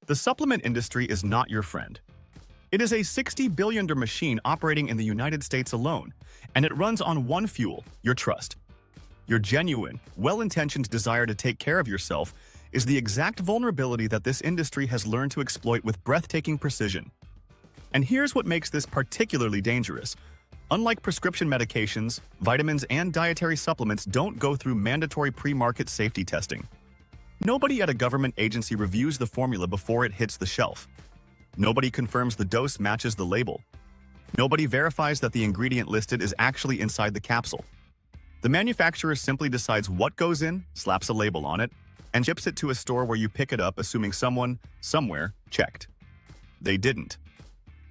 The supplement industry is not your friend. It is a $60 billion machine operating in the United States alone, and it runs on one fuel: your trust. Your genuine, well-intentioned desire to take care of yourself is the exact vulnerability that this industry has learned to exploit with breathtaking precision. And here's what makes this particularly dangerous. Unlike prescription medications, vitamins and dietary supplements don't go through mandatory pre-market safety testing. Nobody at a government agency reviews the formula before it hits the shelf. Nobody confirms the dose matches the label. Nobody verifies that the ingredient listed is actually inside the capsule. The manufacturer simply decides what goes in, slaps a label on it, and ships it to a store where you pick it up assuming someone, somewhere, checked. They didn't.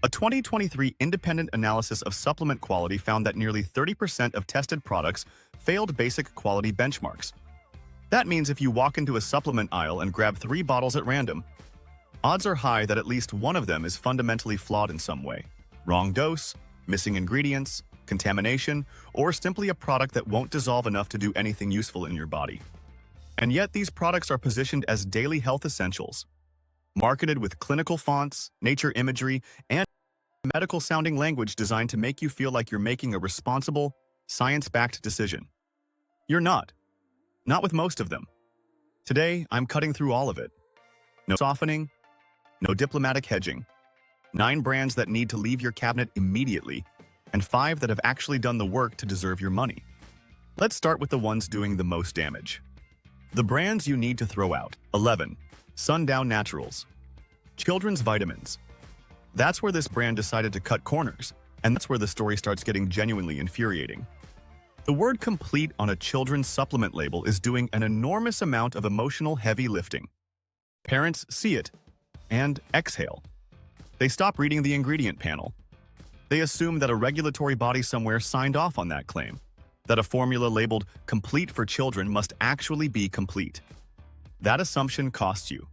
A 2023 independent analysis of supplement quality found that nearly 30% of tested products failed basic quality benchmarks. That means if you walk into a supplement aisle and grab 3 bottles at random, odds are high that at least one of them is fundamentally flawed in some way. Wrong dose, missing ingredients, contamination, or simply a product that won't dissolve enough to do anything useful in your body. And yet these products are positioned as daily health essentials, marketed with clinical fonts, nature imagery, and medical-sounding language designed to make you feel like you're making a responsible, science-backed decision. You're not. Not with most of them. Today, I'm cutting through all of it. No softening, no diplomatic hedging. 9 brands that need to leave your cabinet immediately, and 5 that have actually done the work to deserve your money. Let's start with the ones doing the most damage. The brands you need to throw out. 11. Sundown Naturals. Children's vitamins. That's where this brand decided to cut corners, and that's where the story starts getting genuinely infuriating. The word complete on a children's supplement label is doing an enormous amount of emotional heavy lifting. Parents see it and exhale. They stop reading the ingredient panel. They assume that a regulatory body somewhere signed off on that claim, that a formula labeled complete for children must actually be complete. That assumption costs you.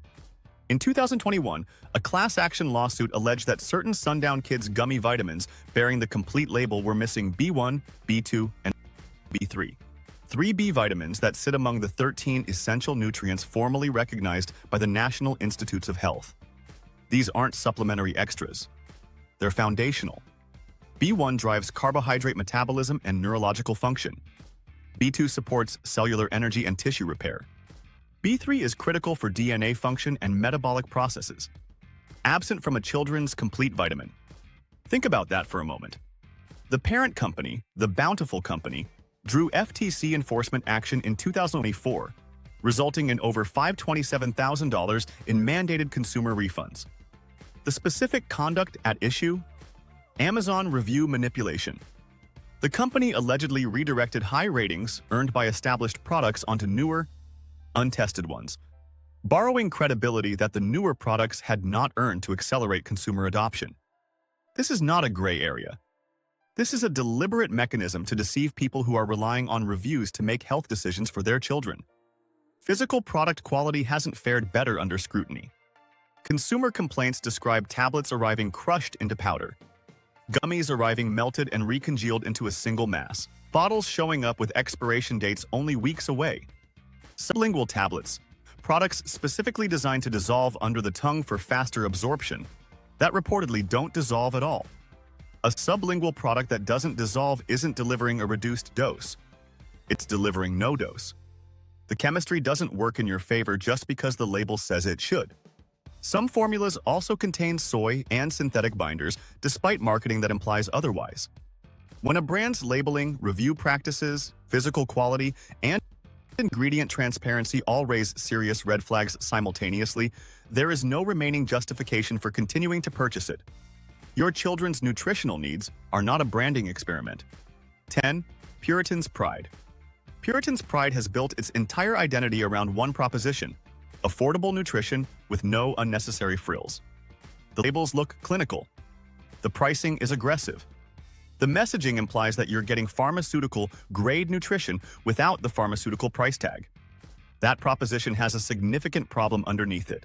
In 2021, a class action lawsuit alleged that certain Sundown Kids gummy vitamins bearing the complete label were missing B1, B2, and B3. 3 B vitamins that sit among the 13 essential nutrients formally recognized by the National Institutes of Health. These aren't supplementary extras. They're foundational. B1 drives carbohydrate metabolism and neurological function. B2 supports cellular energy and tissue repair. B3 is critical for DNA function and metabolic processes. Absent from a children's complete vitamin. Think about that for a moment. The parent company, the Bountiful Company, drew FTC enforcement action in 2024, resulting in over $527,000 in mandated consumer refunds. The specific conduct at issue? Amazon review manipulation. The company allegedly redirected high ratings earned by established products onto newer, untested ones, borrowing credibility that the newer products had not earned to accelerate consumer adoption. This is not a gray area. This is a deliberate mechanism to deceive people who are relying on reviews to make health decisions for their children. Physical product quality hasn't fared better under scrutiny. Consumer complaints describe tablets arriving crushed into powder, gummies arriving melted and recongealed into a single mass, bottles showing up with expiration dates only weeks away. Sublingual tablets, products specifically designed to dissolve under the tongue for faster absorption, that reportedly don't dissolve at all. A sublingual product that doesn't dissolve isn't delivering a reduced dose. It's delivering no dose. The chemistry doesn't work in your favor just because the label says it should. Some formulas also contain soy and synthetic binders, despite marketing that implies otherwise. When a brand's labeling, review practices, physical quality, and ingredient transparency all raise serious red flags simultaneously, there is no remaining justification for continuing to purchase it. Your children's nutritional needs are not a branding experiment. 10. Puritan's Pride. Puritan's Pride has built its entire identity around one proposition: affordable nutrition with no unnecessary frills. The labels look clinical. The pricing is aggressive. The messaging implies that you're getting pharmaceutical-grade nutrition without the pharmaceutical price tag. That proposition has a significant problem underneath it.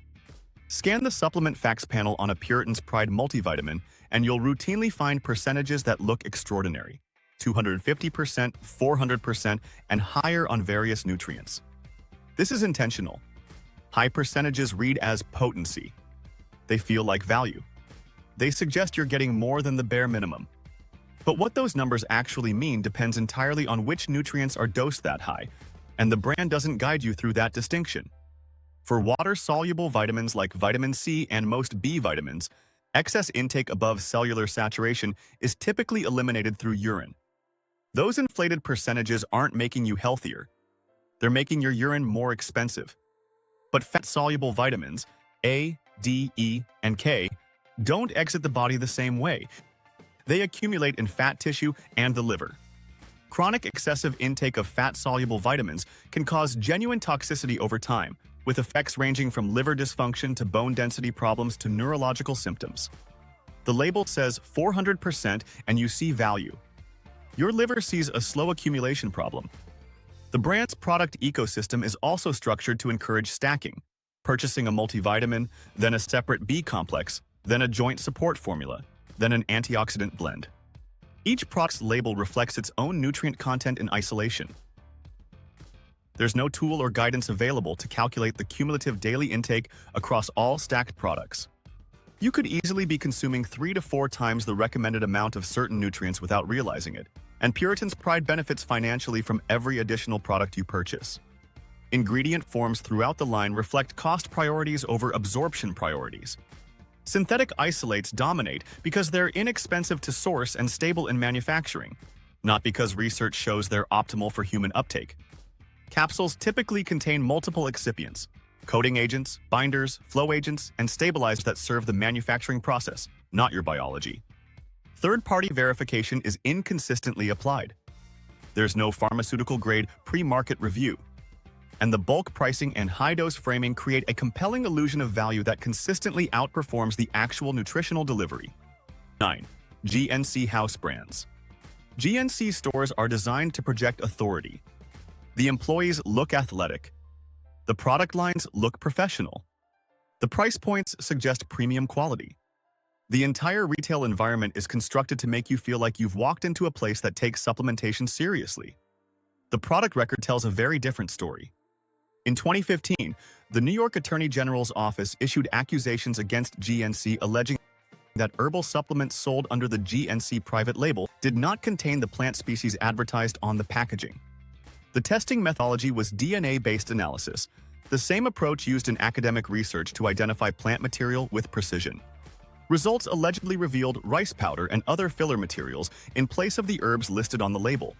Scan the supplement facts panel on a Puritan's Pride multivitamin, and you'll routinely find percentages that look extraordinary: 250%, 400%, and higher on various nutrients. This is intentional. High percentages read as potency. They feel like value. They suggest you're getting more than the bare minimum. But what those numbers actually mean depends entirely on which nutrients are dosed that high, and the brand doesn't guide you through that distinction. For water-soluble vitamins like vitamin C and most B vitamins, excess intake above cellular saturation is typically eliminated through urine. Those inflated percentages aren't making you healthier. They're making your urine more expensive. But fat-soluble vitamins, A, D, E, and K, don't exit the body the same way. They accumulate in fat tissue and the liver. Chronic excessive intake of fat-soluble vitamins can cause genuine toxicity over time, with effects ranging from liver dysfunction to bone density problems to neurological symptoms. The label says 400% and you see value. Your liver sees a slow accumulation problem. The brand's product ecosystem is also structured to encourage stacking, purchasing a multivitamin, then a separate B complex, then a joint support formula, then an antioxidant blend. Each product's label reflects its own nutrient content in isolation. There's no tool or guidance available to calculate the cumulative daily intake across all stacked products. You could easily be consuming 3 to 4 times the recommended amount of certain nutrients without realizing it, and Puritan's Pride benefits financially from every additional product you purchase. Ingredient forms throughout the line reflect cost priorities over absorption priorities. Synthetic isolates dominate because they're inexpensive to source and stable in manufacturing, not because research shows they're optimal for human uptake. Capsules typically contain multiple excipients, coating agents, binders, flow agents, and stabilizers that serve the manufacturing process, not your biology. Third-party verification is inconsistently applied. There's no pharmaceutical-grade pre-market review, and the bulk pricing and high-dose framing create a compelling illusion of value that consistently outperforms the actual nutritional delivery. 9. GNC House Brands. GNC stores are designed to project authority. The employees look athletic. The product lines look professional. The price points suggest premium quality. The entire retail environment is constructed to make you feel like you've walked into a place that takes supplementation seriously. The product record tells a very different story. In 2015, the New York Attorney General's office issued accusations against GNC alleging that herbal supplements sold under the GNC private label did not contain the plant species advertised on the packaging. The testing methodology was DNA-based analysis, the same approach used in academic research to identify plant material with precision. Results allegedly revealed rice powder and other filler materials in place of the herbs listed on the label.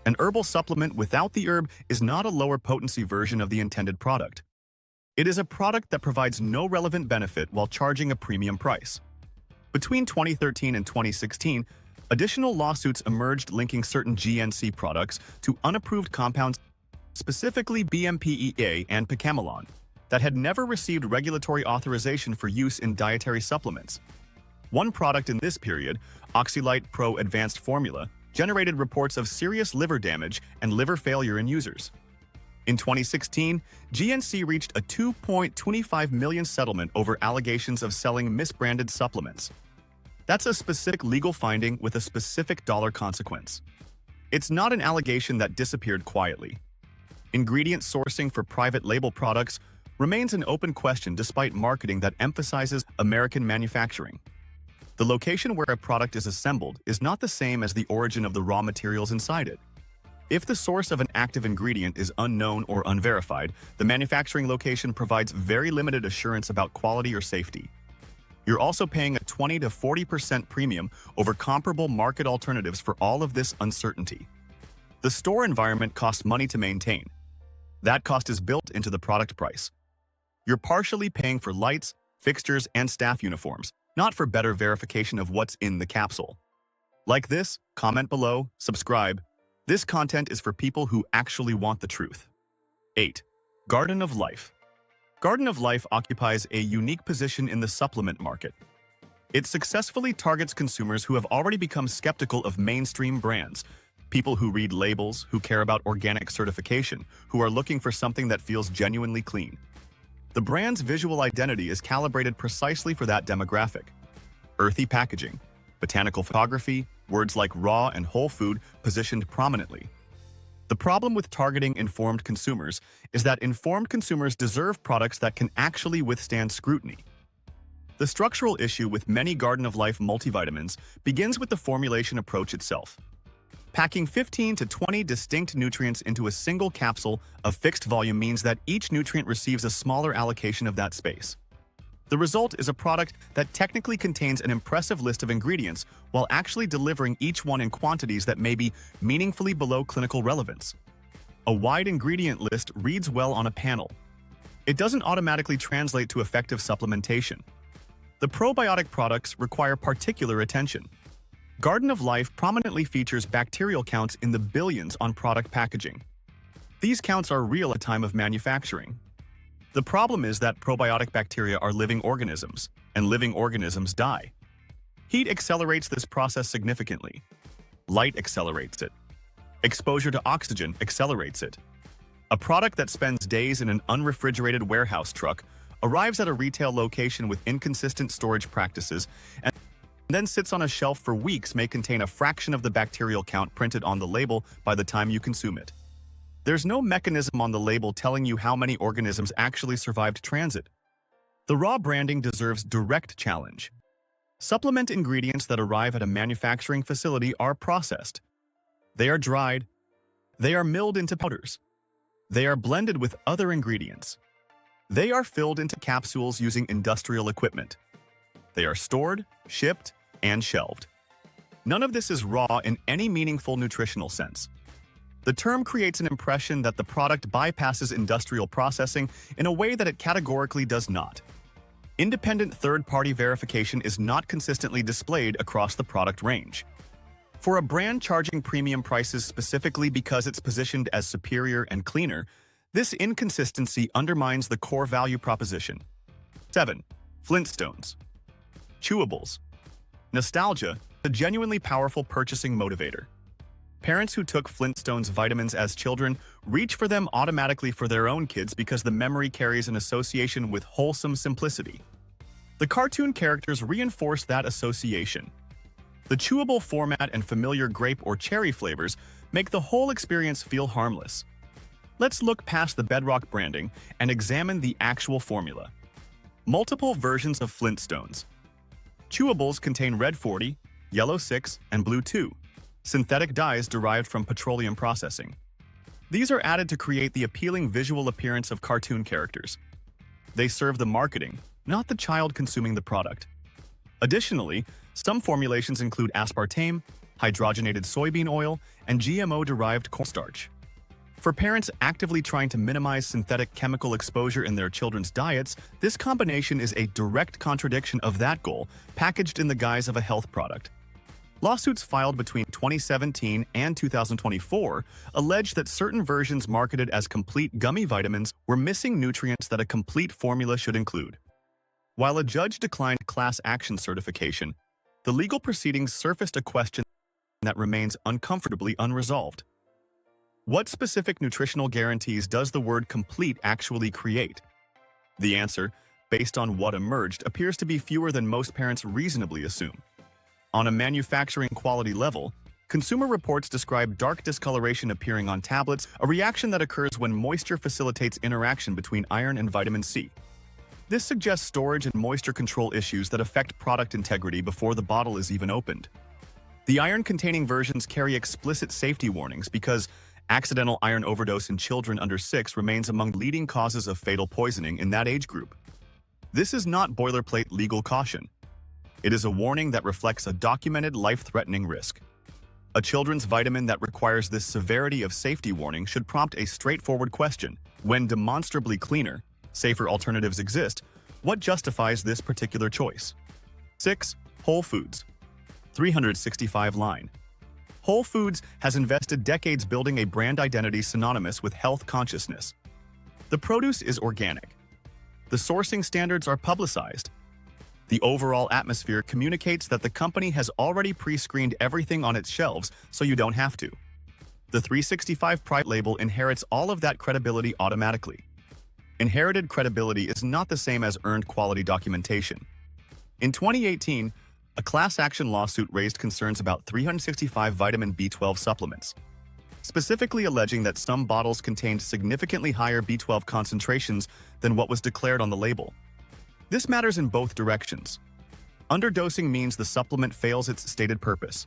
An herbal supplement without the herb is not a lower potency version of the intended product. It is a product that provides no relevant benefit while charging a premium price. Between 2013 and 2016, additional lawsuits emerged linking certain GNC products to unapproved compounds, specifically BMPEA and picamelon, that had never received regulatory authorization for use in dietary supplements. One product in this period, Oxylite Pro Advanced Formula, generated reports of serious liver damage and liver failure in users. In 2016, GNC reached a $2.25 million settlement over allegations of selling misbranded supplements. That's a specific legal finding with a specific dollar consequence. It's not an allegation that disappeared quietly. Ingredient sourcing for private label products remains an open question despite marketing that emphasizes American manufacturing. The location where a product is assembled is not the same as the origin of the raw materials inside it. If the source of an active ingredient is unknown or unverified, the manufacturing location provides very limited assurance about quality or safety. You're also paying a 20 to 40% premium over comparable market alternatives for all of this uncertainty. The store environment costs money to maintain. That cost is built into the product price. You're partially paying for lights, fixtures, and staff uniforms, not for better verification of what's in the capsule. Like this, comment below, subscribe. This content is for people who actually want the truth. 8. Garden of Life. Garden of Life occupies a unique position in the supplement market. It successfully targets consumers who have already become skeptical of mainstream brands, people who read labels, who care about organic certification, who are looking for something that feels genuinely clean. The brand's visual identity is calibrated precisely for that demographic. Earthy packaging, botanical photography, words like raw and whole food positioned prominently. The problem with targeting informed consumers is that informed consumers deserve products that can actually withstand scrutiny. The structural issue with many Garden of Life multivitamins begins with the formulation approach itself. Packing 15 to 20 distinct nutrients into a single capsule of fixed volume means that each nutrient receives a smaller allocation of that space. The result is a product that technically contains an impressive list of ingredients while actually delivering each one in quantities that may be meaningfully below clinical relevance. A wide ingredient list reads well on a panel. It doesn't automatically translate to effective supplementation. The probiotic products require particular attention. Garden of Life prominently features bacterial counts in the billions on product packaging. These counts are real at the time of manufacturing. The problem is that probiotic bacteria are living organisms, and living organisms die. Heat accelerates this process significantly. Light accelerates it. Exposure to oxygen accelerates it. A product that spends days in an unrefrigerated warehouse truck arrives at a retail location with inconsistent storage practices and then sits on a shelf for weeks may contain a fraction of the bacterial count printed on the label by the time you consume it. There's no mechanism on the label telling you how many organisms actually survived transit. The raw branding deserves direct challenge. Supplement ingredients that arrive at a manufacturing facility are processed. They are dried. They are milled into powders. They are blended with other ingredients. They are filled into capsules using industrial equipment. They are stored, shipped, and shelved. None of this is raw in any meaningful nutritional sense. The term creates an impression that the product bypasses industrial processing in a way that it categorically does not. Independent third-party verification is not consistently displayed across the product range. For a brand charging premium prices specifically because it's positioned as superior and cleaner, this inconsistency undermines the core value proposition. 7. Flintstones. Chewables. Nostalgia, a genuinely powerful purchasing motivator. Parents who took Flintstones vitamins as children reach for them automatically for their own kids because the memory carries an association with wholesome simplicity. The cartoon characters reinforce that association. The chewable format and familiar grape or cherry flavors make the whole experience feel harmless. Let's look past the bedrock branding and examine the actual formula. Multiple versions of Flintstones. Chewables contain red 40, yellow 6, and blue 2, synthetic dyes derived from petroleum processing. These are added to create the appealing visual appearance of cartoon characters. They serve the marketing, not the child consuming the product. Additionally, some formulations include aspartame, hydrogenated soybean oil, and GMO-derived cornstarch. For parents actively trying to minimize synthetic chemical exposure in their children's diets, this combination is a direct contradiction of that goal, packaged in the guise of a health product. Lawsuits filed between 2017 and 2024 allege that certain versions marketed as complete gummy vitamins were missing nutrients that a complete formula should include. While a judge declined class action certification, the legal proceedings surfaced a question that remains uncomfortably unresolved. What specific nutritional guarantees does the word complete actually create? The answer, based on what emerged, appears to be fewer than most parents reasonably assume. On a manufacturing quality level, consumer reports describe dark discoloration appearing on tablets, a reaction that occurs when moisture facilitates interaction between iron and vitamin C. This suggests storage and moisture control issues that affect product integrity before the bottle is even opened. The iron-containing versions carry explicit safety warnings because accidental iron overdose in children under 6 remains among leading causes of fatal poisoning in that age group. This is not boilerplate legal caution. It is a warning that reflects a documented life-threatening risk. A children's vitamin that requires this severity of safety warning should prompt a straightforward question. When demonstrably cleaner, safer alternatives exist, what justifies this particular choice? 6. Whole Foods. 365 line. Whole Foods has invested decades building a brand identity synonymous with health consciousness. The produce is organic. The sourcing standards are publicized. The overall atmosphere communicates that the company has already pre-screened everything on its shelves, so you don't have to. The 365 Pride label inherits all of that credibility automatically. Inherited credibility is not the same as earned quality documentation. In 2018, a class action lawsuit raised concerns about 365 vitamin B12 supplements, specifically alleging that some bottles contained significantly higher B12 concentrations than what was declared on the label. This matters in both directions. Underdosing means the supplement fails its stated purpose.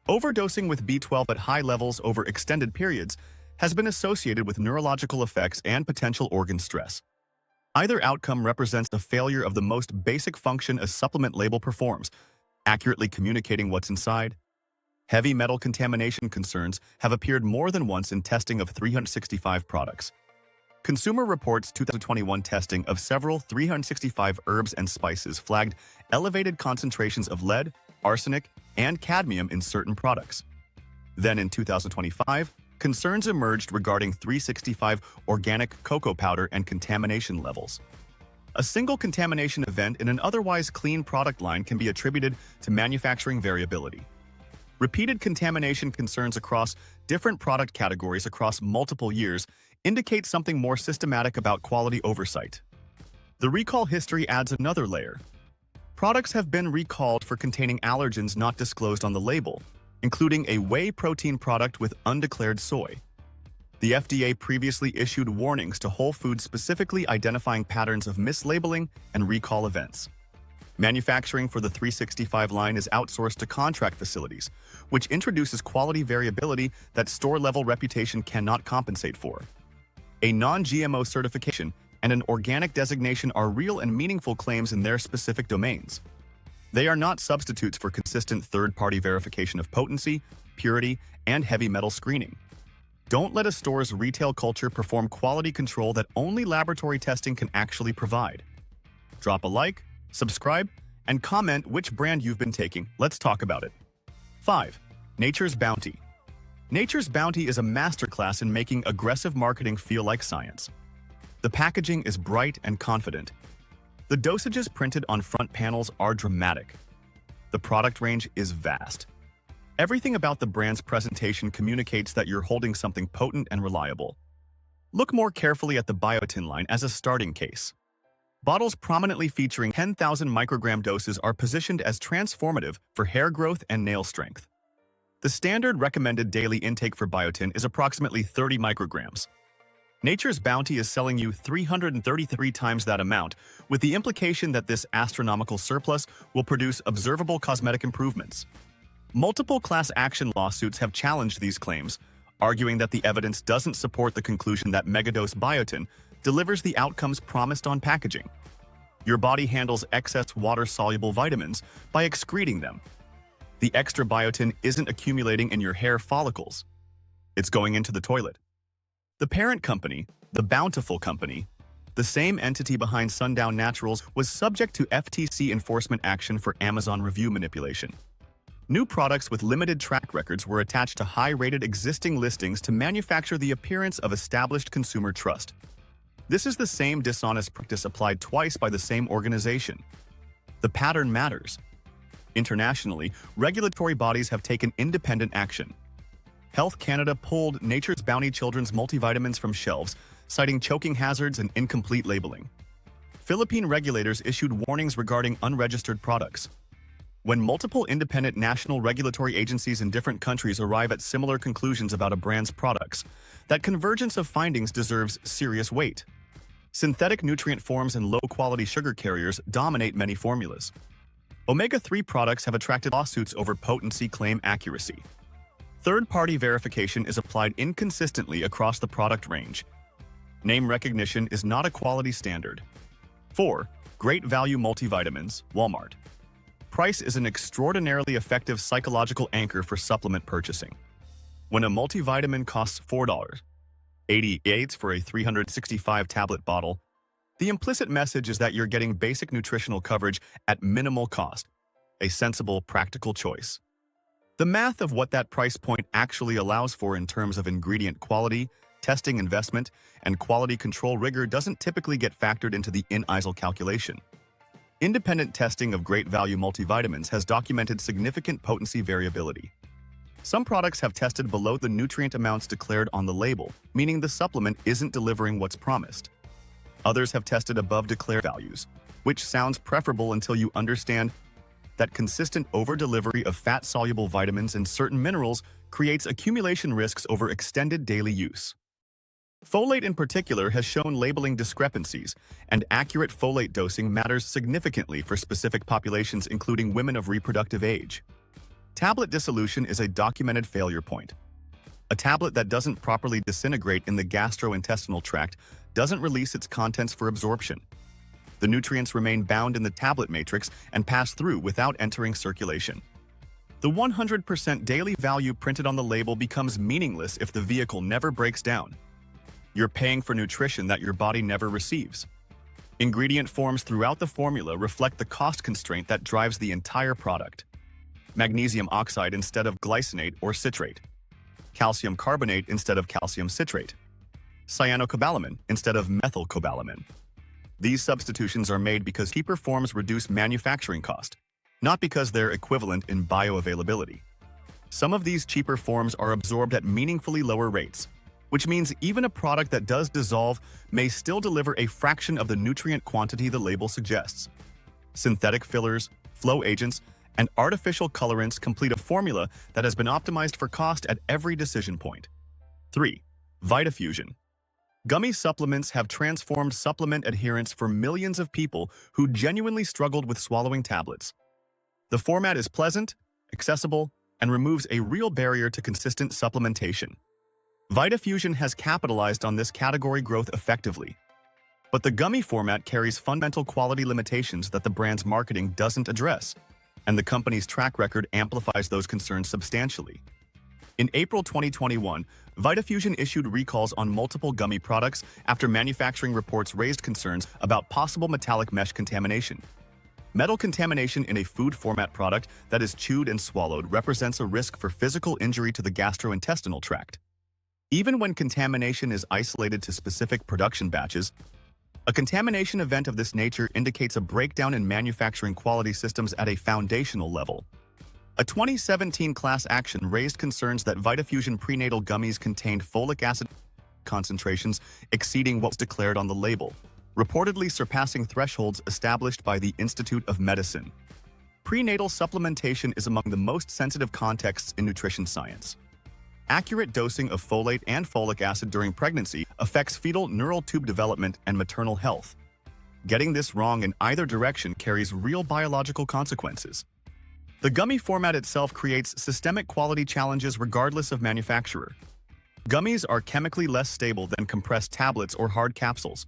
Overdosing with B12 at high levels over extended periods has been associated with neurological effects and potential organ stress. Either outcome represents the failure of the most basic function a supplement label performs, accurately communicating what's inside. Heavy metal contamination concerns have appeared more than once in testing of 365 products. Consumer Reports' 2021 testing of several 365 herbs and spices flagged elevated concentrations of lead, arsenic, and cadmium in certain products. Then in 2025, concerns emerged regarding 365 organic cocoa powder and contamination levels. A single contamination event in an otherwise clean product line can be attributed to manufacturing variability. Repeated contamination concerns across different product categories across multiple years indicate something more systematic about quality oversight. The recall history adds another layer. Products have been recalled for containing allergens not disclosed on the label, including a whey protein product with undeclared soy. The FDA previously issued warnings to Whole Foods specifically identifying patterns of mislabeling and recall events. Manufacturing for the 365 line is outsourced to contract facilities, which introduces quality variability that store-level reputation cannot compensate for. A non-GMO certification and an organic designation are real and meaningful claims in their specific domains. They are not substitutes for consistent third-party verification of potency, purity, and heavy metal screening. Don't let a store's retail culture perform quality control that only laboratory testing can actually provide. Drop a like, subscribe, and comment which brand you've been taking. Let's talk about it. 5. Nature's Bounty. Nature's Bounty is a masterclass in making aggressive marketing feel like science. The packaging is bright and confident. The dosages printed on front panels are dramatic. The product range is vast. Everything about the brand's presentation communicates that you're holding something potent and reliable. Look more carefully at the biotin line as a starting case. Bottles prominently featuring 10,000 microgram doses are positioned as transformative for hair growth and nail strength. The standard recommended daily intake for biotin is approximately 30 micrograms. Nature's Bounty is selling you 333 times that amount, with the implication that this astronomical surplus will produce observable cosmetic improvements. Multiple class action lawsuits have challenged these claims, arguing that the evidence doesn't support the conclusion that megadose biotin delivers the outcomes promised on packaging. Your body handles excess water-soluble vitamins by excreting them. The extra biotin isn't accumulating in your hair follicles. It's going into the toilet. The parent company, the Bountiful Company, the same entity behind Sundown Naturals, was subject to FTC enforcement action for Amazon review manipulation. New products with limited track records were attached to high-rated existing listings to manufacture the appearance of established consumer trust. This is the same dishonest practice applied twice by the same organization. The pattern matters. Internationally, regulatory bodies have taken independent action. Health Canada pulled Nature's Bounty Children's multivitamins from shelves, citing choking hazards and incomplete labeling. Philippine regulators issued warnings regarding unregistered products. When multiple independent national regulatory agencies in different countries arrive at similar conclusions about a brand's products, that convergence of findings deserves serious weight. Synthetic nutrient forms and low-quality sugar carriers dominate many formulas. Omega-3 products have attracted lawsuits over potency claim accuracy. Third-party verification is applied inconsistently across the product range. Name recognition is not a quality standard. 4. Great Value Multivitamins, Walmart. Price is an extraordinarily effective psychological anchor for supplement purchasing. When a multivitamin costs $4.88 for a 365-tablet bottle, the implicit message is that you're getting basic nutritional coverage at minimal cost, a sensible, practical choice. The math of what that price point actually allows for in terms of ingredient quality, testing investment, and quality control rigor doesn't typically get factored into the in-ISL calculation. Independent testing of Great Value multivitamins has documented significant potency variability. Some products have tested below the nutrient amounts declared on the label, meaning the supplement isn't delivering what's promised. Others have tested above declared values, which sounds preferable until you understand that consistent over-delivery of fat-soluble vitamins and certain minerals creates accumulation risks over extended daily use. Folate in particular has shown labeling discrepancies, and accurate folate dosing matters significantly for specific populations including women of reproductive age. Tablet dissolution is a documented failure point. A tablet that doesn't properly disintegrate in the gastrointestinal tract doesn't release its contents for absorption. The nutrients remain bound in the tablet matrix and pass through without entering circulation. The 100% daily value printed on the label becomes meaningless if the vehicle never breaks down. You're paying for nutrition that your body never receives. Ingredient forms throughout the formula reflect the cost constraint that drives the entire product. Magnesium oxide instead of glycinate or citrate. Calcium carbonate instead of calcium citrate. Cyanocobalamin instead of methylcobalamin. These substitutions are made because cheaper forms reduce manufacturing cost, not because they're equivalent in bioavailability. Some of these cheaper forms are absorbed at meaningfully lower rates, which means even a product that does dissolve may still deliver a fraction of the nutrient quantity the label suggests. Synthetic fillers, flow agents, and artificial colorants complete a formula that has been optimized for cost at every decision point. 3. Vitafusion. Gummy supplements have transformed supplement adherence for millions of people who genuinely struggled with swallowing tablets. The format is pleasant, accessible, and removes a real barrier to consistent supplementation. Vitafusion has capitalized on this category growth effectively. But the gummy format carries fundamental quality limitations that the brand's marketing doesn't address, and the company's track record amplifies those concerns substantially. In April 2021, Vitafusion issued recalls on multiple gummy products after manufacturing reports raised concerns about possible metallic mesh contamination. Metal contamination in a food format product that is chewed and swallowed represents a risk for physical injury to the gastrointestinal tract. Even when contamination is isolated to specific production batches, a contamination event of this nature indicates a breakdown in manufacturing quality systems at a foundational level. A 2017 class action raised concerns that Vitafusion prenatal gummies contained folic acid concentrations exceeding what was declared on the label, reportedly surpassing thresholds established by the Institute of Medicine. Prenatal supplementation is among the most sensitive contexts in nutrition science. Accurate dosing of folate and folic acid during pregnancy affects fetal neural tube development and maternal health. Getting this wrong in either direction carries real biological consequences. The gummy format itself creates systemic quality challenges regardless of manufacturer. Gummies are chemically less stable than compressed tablets or hard capsules.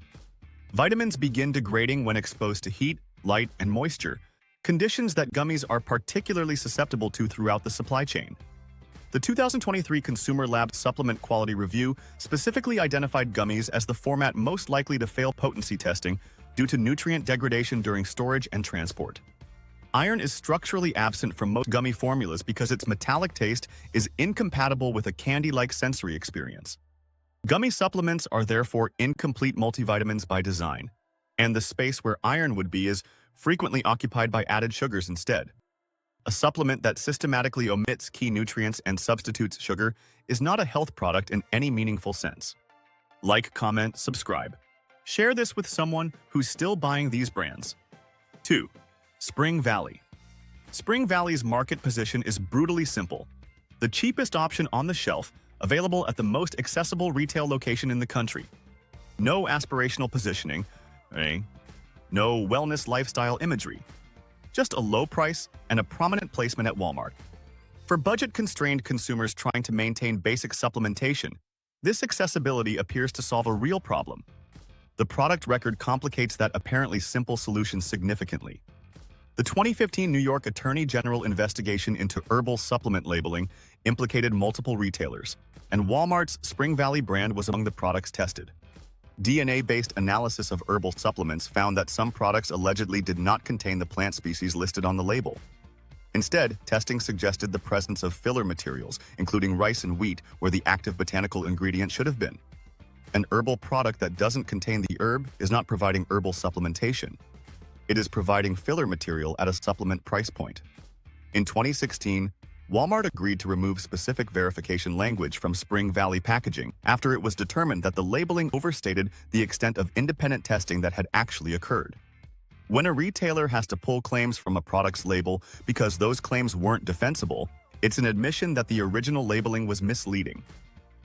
Vitamins begin degrading when exposed to heat, light, and moisture, conditions that gummies are particularly susceptible to throughout the supply chain. The 2023 Consumer Lab Supplement Quality Review specifically identified gummies as the format most likely to fail potency testing due to nutrient degradation during storage and transport. Iron is structurally absent from most gummy formulas because its metallic taste is incompatible with a candy-like sensory experience. Gummy supplements are therefore incomplete multivitamins by design, and the space where iron would be is frequently occupied by added sugars instead. A supplement that systematically omits key nutrients and substitutes sugar is not a health product in any meaningful sense. Like, comment, subscribe. Share this with someone who's still buying these brands. 2. Spring Valley. Spring Valley's market position is brutally simple. The cheapest option on the shelf, available at the most accessible retail location in the country. No aspirational positioning, no wellness lifestyle imagery. Just a low price and a prominent placement at Walmart. For budget-constrained consumers trying to maintain basic supplementation, this accessibility appears to solve a real problem. The product record complicates that apparently simple solution significantly. The 2015 New York Attorney General investigation into herbal supplement labeling implicated multiple retailers, and Walmart's Spring Valley brand was among the products tested. DNA-based analysis of herbal supplements found that some products allegedly did not contain the plant species listed on the label. Instead, testing suggested the presence of filler materials, including rice and wheat, where the active botanical ingredient should have been. An herbal product that doesn't contain the herb is not providing herbal supplementation. It is providing filler material at a supplement price point. In 2016, Walmart agreed to remove specific verification language from Spring Valley packaging after it was determined that the labeling overstated the extent of independent testing that had actually occurred. When a retailer has to pull claims from a product's label because those claims weren't defensible, it's an admission that the original labeling was misleading.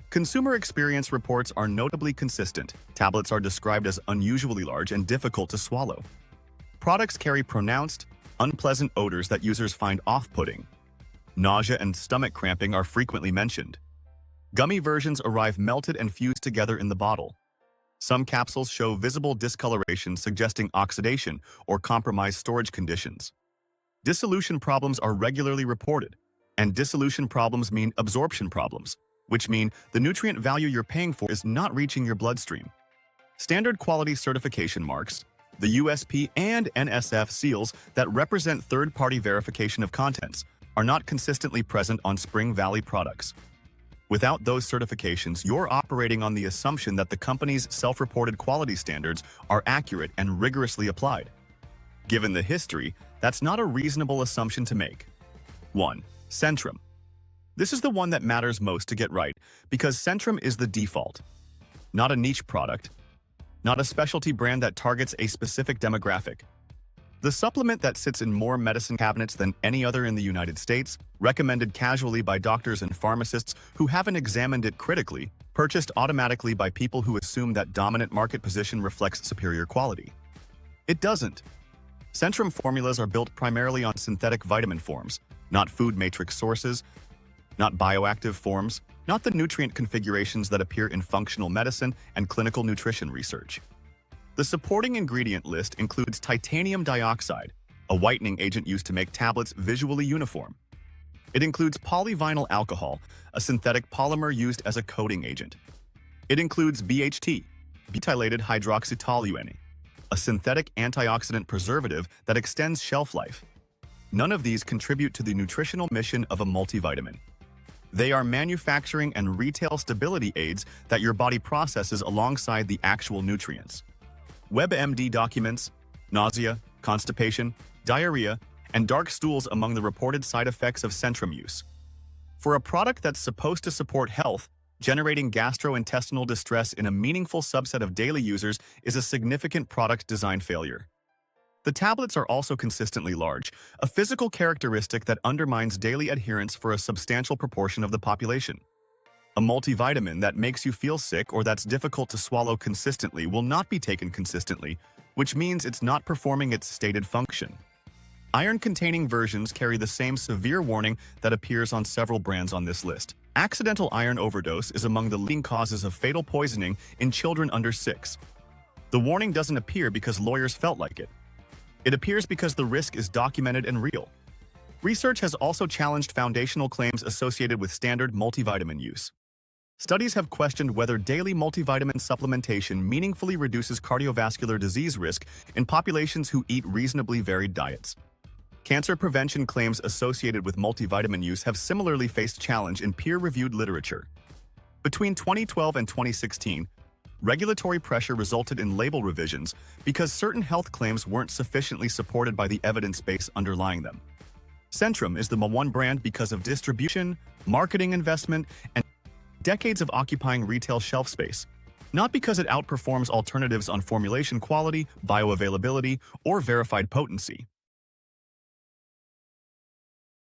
Consumer experience reports are notably consistent. Tablets are described as unusually large and difficult to swallow. Products carry pronounced, unpleasant odors that users find off-putting. Nausea and stomach cramping are frequently mentioned. Gummy versions arrive melted and fused together in the bottle. Some capsules show visible discoloration suggesting oxidation or compromised storage conditions. Dissolution problems are regularly reported, and dissolution problems mean absorption problems, which mean the nutrient value you're paying for is not reaching your bloodstream. Standard quality certification marks, the USP and NSF seals that represent third-party verification of contents, are not consistently present on Spring Valley products. Without those certifications, you're operating on the assumption that the company's self-reported quality standards are accurate and rigorously applied. Given the history, that's not a reasonable assumption to make. 1. Centrum. This is the one that matters most to get right, because Centrum is the default. Not a niche product, not a specialty brand that targets a specific demographic. The supplement that sits in more medicine cabinets than any other in the United States, recommended casually by doctors and pharmacists who haven't examined it critically, purchased automatically by people who assume that dominant market position reflects superior quality. It doesn't. Centrum formulas are built primarily on synthetic vitamin forms, not food matrix sources, not bioactive forms, not the nutrient configurations that appear in functional medicine and clinical nutrition research. The supporting ingredient list includes titanium dioxide, a whitening agent used to make tablets visually uniform. It includes polyvinyl alcohol, a synthetic polymer used as a coating agent. It includes BHT, butylated hydroxytoluene, a synthetic antioxidant preservative that extends shelf life. None of these contribute to the nutritional mission of a multivitamin. They are manufacturing and retail stability aids that your body processes alongside the actual nutrients. WebMD documents nausea, constipation, diarrhea, and dark stools among the reported side effects of Centrum use. For a product that's supposed to support health, generating gastrointestinal distress in a meaningful subset of daily users is a significant product design failure. The tablets are also consistently large, a physical characteristic that undermines daily adherence for a substantial proportion of the population. A multivitamin that makes you feel sick or that's difficult to swallow consistently will not be taken consistently, which means it's not performing its stated function. Iron-containing versions carry the same severe warning that appears on several brands on this list. Accidental iron overdose is among the leading causes of fatal poisoning in children under 6. The warning doesn't appear because lawyers felt like it. It appears because the risk is documented and real. Research has also challenged foundational claims associated with standard multivitamin use. Studies have questioned whether daily multivitamin supplementation meaningfully reduces cardiovascular disease risk in populations who eat reasonably varied diets. Cancer prevention claims associated with multivitamin use have similarly faced challenge in peer-reviewed literature. Between 2012 and 2016, regulatory pressure resulted in label revisions because certain health claims weren't sufficiently supported by the evidence base underlying them. Centrum is the #1 brand because of distribution, marketing investment, and decades of occupying retail shelf space, not because it outperforms alternatives on formulation quality, bioavailability, or verified potency.